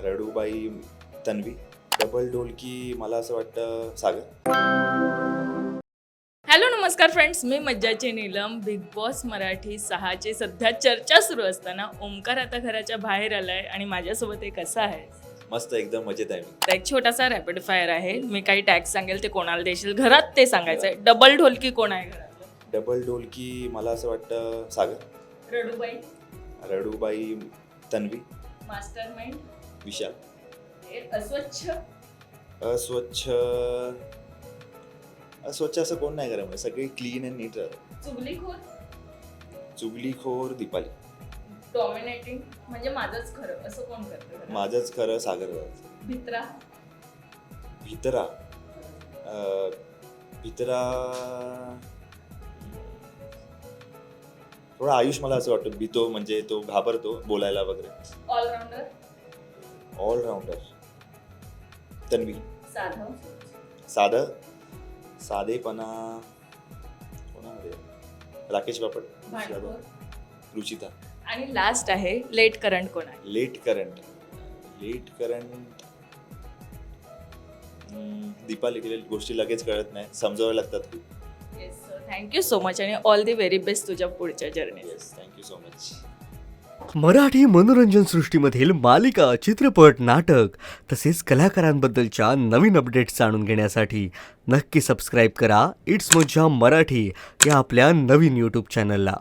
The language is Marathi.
रडूबाई तन्वी. डबल ढोलकी मला असं वाटतं सागर. हॅलो नमस्कार फ्रेंड्स, मी मज्जाची नीलम. बिग बॉस मराठी 6ची सध्या चर्चा सुरू असताना ओमकार आता घराच्या बाहेर आलाय आणि माझ्यासोबत एक असा आहे. मस्त, एकदम मजेत आहे मी. तर एक छोटासा रॅपिड फायर आहे. मी काही टॅग सांगेल, ते कोणाला देशील घरात ते सांगायचं आहे. डबल ढोलकी कोण आहे घरात? डबल ढोलकी मला असं वाटतं सागर. रडूबाई. रडूबाई तन्वी. Master mind. विशाल. अस्वच्छ. अस्वच्छ अस्वच्छ असं कोण नाही घरामध्ये, सगळे क्लीन अँड नीट राहतात. चुगलीखोर. चुगलीखोर दीपाली. डॉमिनेटिंग म्हणजे माझंच खरं असं कोण करतं घरात? माझंच खरं सागर राहत. भित्रा. भितरा. भितरा थोडा आयुष मला असं वाटतं. भीतो म्हणजे तो घाबरतो बोलायला वगैरे. ऑलराऊंडर. ऑलराऊंडर तन्वी. साधव. साधं साधेपणा कोणामध्ये? राकेश बापट. भांडखोर. रुचिता. आणि लास्ट आहे लेट करंट कोण आहे? Late current Deepali. केलेल्या गोष्टी लगेच कळत नाही, समजाव्या लागतात खूप. Yes sir, thank you so much आणि ऑल दी व्हेरी बेस्ट तुझ्या पुढच्या journey. Yes, thank you so much. Marathi मनोरंजन सृष्टीमधील मालिका, चित्रपट, नाटक तसेच कलाकारांबद्दलच्या नवीन अपडेट्स जाणून घेण्यासाठी नक्की सबस्क्राईब करा इट्स मज्जा मराठी या आपल्या नवीन यूट्यूब चॅनलला.